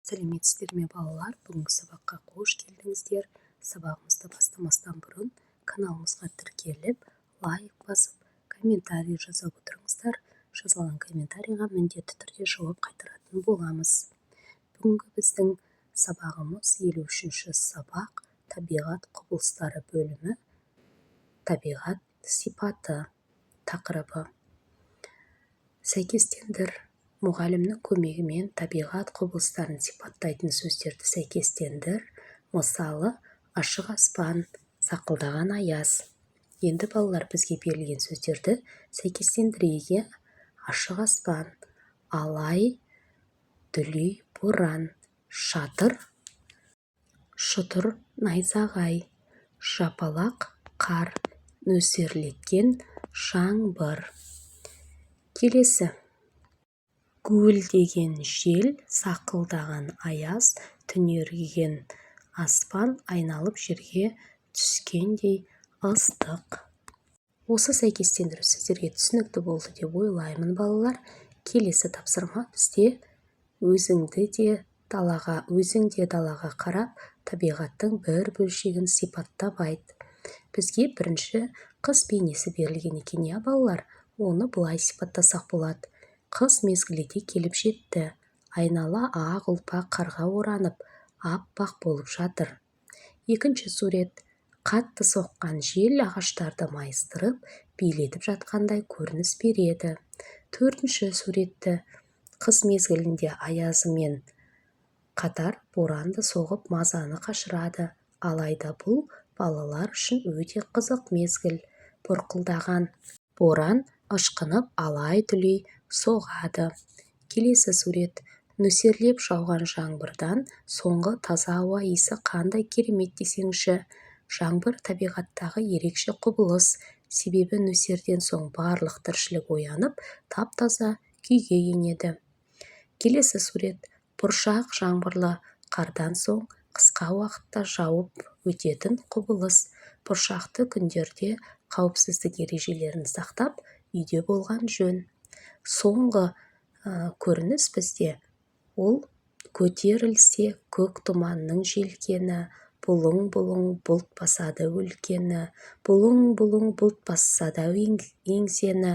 Сәлеметсіздер ме балалар? Бүгінгі сабаққа қош келдіңіздер. Сабағымызды бастамастан бұрын каналымызға тіркеліп, лайк басып, комментарий жазып отырыңыздар. Жазылған комментарийға міндетті түрде жауап қайтаратын боламыз. Бүгінгі біздің сабағымыз 53-ші сабақ, табиғат құбылыстары бөлімі, табиғат сипаты тақырыбы. Сәйкестендір. Мұғалімнің көмегімен табиғат құбылыстарын сипаттайтын сөздерді сәйкестендір. Мысалы, ашық аспан, сақылдаған аяз. Енді балалар бізге берілген сөздерді сәйкестендіреге. Ашық аспан, алай, дүлей боран, шатыр, шұтыр найзағай, жапалақ қар, нөсерлеткен жаңбыр. Келесі. Гуілдеген жел, сақылдаған аяз, түнерген аспан, айналып жерге түскендей ыстық. Осы сәйкестендіру сіздерге түсінікті болды деп ойлаймын, балалар. Келесі тапсырма бізде өзің де далаға қарап, табиғаттың бір бөлшегін сипаттап айт. Бізге бірінші қыс бейнесі берілген екен, иә балалар? Оны былай сипаттасақ болады. Қыс мезгілі де келіп жетті. Айнала ақ ұлпа қарға оранып, аппақ болып жатыр. Екінші сурет. Қатты соққан жел ағаштарды майыстырып, билетіп жатқандай көрініс береді. Төртінші суретті. Қыс мезгілінде аязымен қатар боранды соғып мазаны қашырады. Алайда бұл балалар үшін өте қызық мезгіл. Бұрқылдаған боран ышқынып алай-түлей соғады. Келесі сурет. Нөсерлеп жауған жаңбырдан соңғы таза ауа иісі қандай керемет десеңші. Жаңбыр табиғаттағы ерекше құбылыс. Себебі нөсерден соң барлық тіршілік оянып, тап-таза күйге енеді. Келесі сурет. Бұршақ жаңбырлы қардан соң қысқа уақытта жауып өтетін құбылыс. Бұршақты күндерде қауіпсіздік ережелерін сақтап, үйде болған жөн. Соңғы көрініс бізде ол көтерілсе көк тұманның желкені, бұлың-бұлың бұлт басады өлкені, бұлың-бұлың бұлт басады еңсені,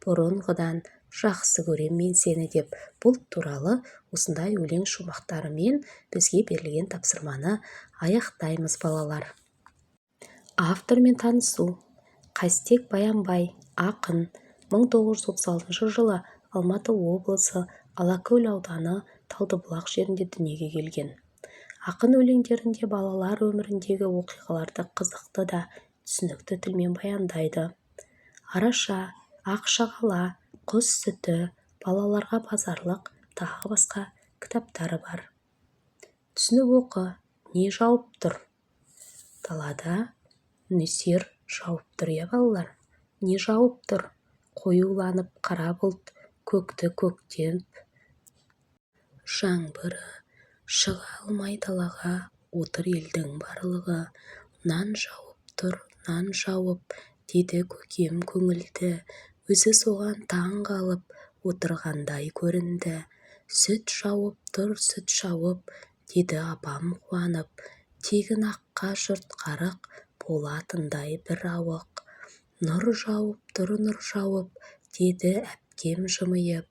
бұрынғыдан жақсы көрем мен сені деп бұлт туралы осындай өлең шумақтарымен бізге берілген тапсырманы аяқтаймыз, балалар. Автормен танысу. Қастек Баянбай, ақын, 1936 жылы Алматы облысы Алакөл ауданы Талдыбұлақ жерінде дүниеге келген. Ақын өлеңдерінде балалар өміріндегі оқиғаларды қызықты да түсінікті тілмен баяндайды. Араша, ақ шағала, құс сүті, балаларға базарлық, тағы басқа кітаптары бар. Түсініп оқы. Не жауып тұр? Далада нөсер жауып тұр, иә балалар? Не жауып тұр? Қоюланып қара бұлт көкті көктеп, жаңбыры шыға алмай далаға, отыр елдің барлығы. Нан жауып тұр, нан жауып, деді көкем көңілді, өзі соған таң қалып отырғандай көрінді. Сүт жауып тұр, сүт жауып, деді апам қуанып, тегін аққа жұрт қарық болатындай бір ауық. Нұр жауып тұр, нұр жауып, деді әпкем жымиып,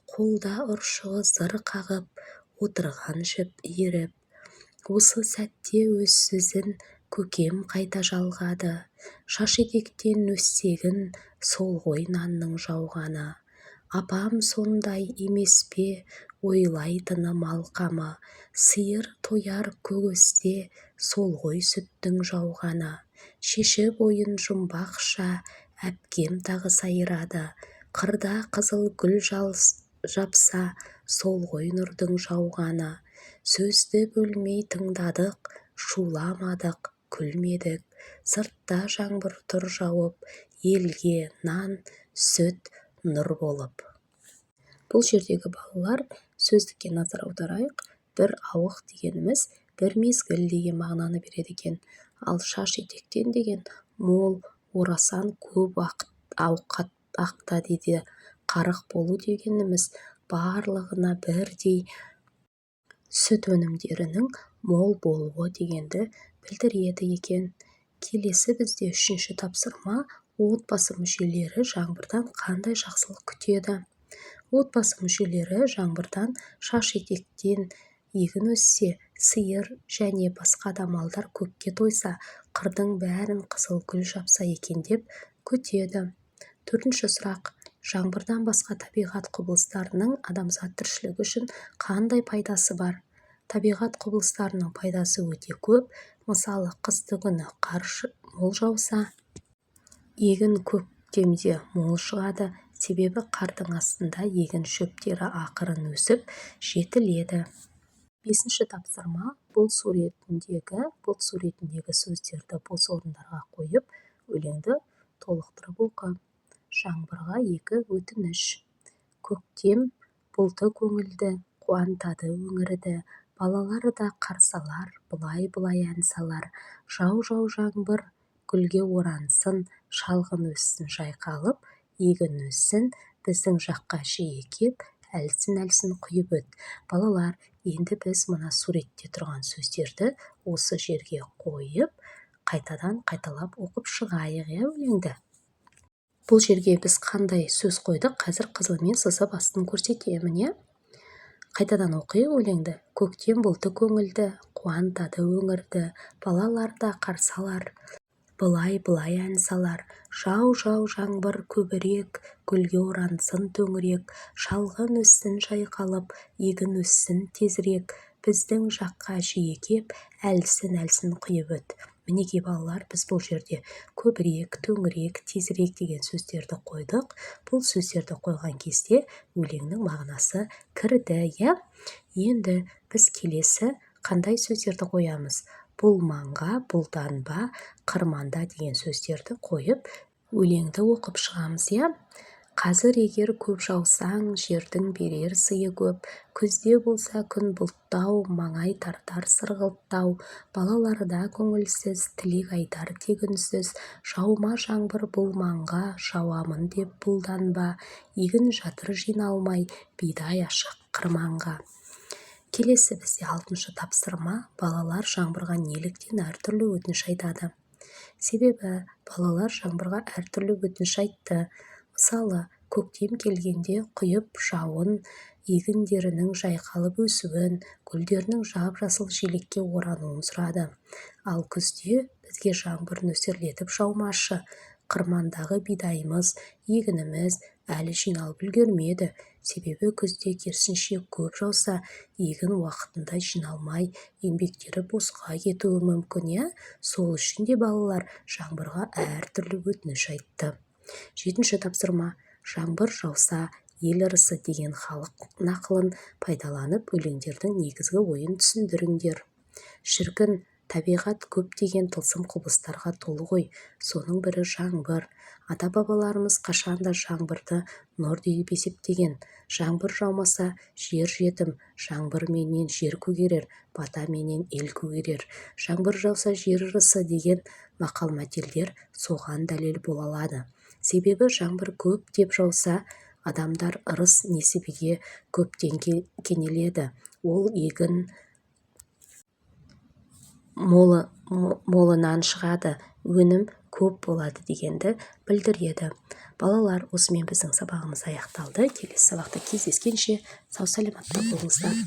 қолда ұршығы зыр қағып, отырған жіп иіріп. Осы сәтте өз сөзін көкем қайта жалғады. Шаш етектен өссегін, сол ғой нанның жауғаны. Апам сондай емес пе, ойлайтыны малқамы. Сиыр тояр көгесте, сол ғой сүттің жауғаны. Шешіп ойын жұмбақша, әпкем тағы сайрады. Қырда қызыл гүл жапса, сол ғой нұрдың жауғаны. Сөзді бөлмей тыңдадық, шуламадық, күлмедік. Сыртта жаңбыр тұр жауып, елге нан, сүт, нұр болып. Бұл жердегі балалар сөздікке назар аударайық. Бір ауық дегеніміз бір мезгіл деген мағынаны береді екен. Ал шаш етектен деген мол, орасан көп ауқат ақта дейді. Қарық болу дегеніміз барлығына бірдей сүт өнімдерінің мол болуы дегенді білдіреді екен. Келесі бізде үшінші тапсырма: отбасы мүшелері жаңбырдан қандай жақсылық күтеді? Отбасы мүшелері жаңбырдан шаш етектен егін өссе, сиыр және басқа да малдар көкке тойса, қырдың бәрін қызыл гүл жапса екен деп күтеді. Төртінші сұрақ: жаңбырдан басқа табиғат құбылыстарының адамзат тіршілігі үшін қандай пайдасы бар? Табиғат құбылыстарының пайдасы өте көп. Мысалы, қыстыгүні қар мол жауса, егін көктемде мол шығады, себебі қардың астында егін шөптері ақырын өсіп жетіледі. Бесінші тапсырма: бұлт суретіндегі сөздерді бос орындарға қойып, өлеңді толықтырып оқы. Жаңбырға 2 өтініш. Көктем бұлты көңілді, қуантады өңірді. Балалары да қарсалар, бұлай-бұлай ән салар. Жау-жау жаңбыр, гүлге орансын, шалғын өссін жайқалып, егін өссін, біздің жаққа жиі кеп, әлсін-әлсін құйып өт. Балалар, енді біз мына суретте тұрған сөздерді осы жерге қойып, қайтадан қайталап оқып шығайық, өлеңді. Бұл жерге біз қандай сөз қойдық? Қазір қызылмен сызып астын көрсетемін. Қайтадан оқиық өлеңді. Көктем бұлты көңілді, қуантады өңірді. Балалар да қарсалар, былай-былай ән салар. Жау-жау жаңбыр көбірек, гүлге орансын төңірек. Шалғын өссін жайқалып, егін өссін тезірек. Біздің жаққа жиі кеп, әлсін-әлсін құйып өт. Мінекей балалар, біз бұл жерде көбірек, төңірек, тезірек деген сөздерді қойдық. Бұл сөздерді қойған кезде өлеңнің мағынасы кірді. Енді біз келесі қандай сөздерді қоямыз? Бұлманға, бұлданба, қырманда деген сөздерді қойып, өлеңді оқып шығамыз. Қазір егер көп жаусаң, жердің берер сыйы көп. Күзде болса күн бұлттау, маңай тартар сырғылттау. Балалары да көңілсіз, тілек айтар тек үнсіз. Жаума жаңбыр бұлманға, жауамын деп бұлданба. Егін жатыр жиналмай, бидай ашық қырманға. Келесі бізде 6-шы тапсырма: балалар жаңбырға неліктен әртүрлі өтініш айтады? Себебі балалар жаңбырға әртүрлі өтініш айтты. Мысалы, көктем келгенде құйып жауын, егіндерінің жайқалып өсуін, гүлдерінің жап-жасыл желекке орануын сұрады. Ал күзде бізге жаңбыр нөсерлетіп жаумашы. Қырмандағы бидайымыз, егініміз әлі жиналып үлгермеді. Себебі күзде керісінше көп жауса, егін уақытында жиналмай, еңбектері босқа кетуі мүмкін. Сол үшін де балалар жаңбырға әртүрлі өтініш айтты. 7-ші тапсырма: жаңбыр жауса, ел ырысы деген халық нақылын пайдаланып, өлеңдердің негізгі ойын түсіндіріңдер. Шіркін, табиғат көп деген тылсым құбылыстарға толы ғой. Соның бірі жаңбыр. Ата-бабаларымыз қашанда жаңбырды нұр деп есептеген. Жаңбыр жаумаса, жер жетім, жаңбырменен жер көгерер, батаменен ел көгерер. Жаңбыр жауса, жер ырысы деген мақал-мәтелдер соған дәлел бола алады. Себебі жаңбыр көп деп жауса, адамдар ырыс несібеге көптен кенеледі. Ол егін молынан шығады, өнім көп болады дегенді білдіреді. Балалар, осымен біздің сабағымыз аяқталды. Келесі сабақта кездескенше сау саламатта болыңыздар.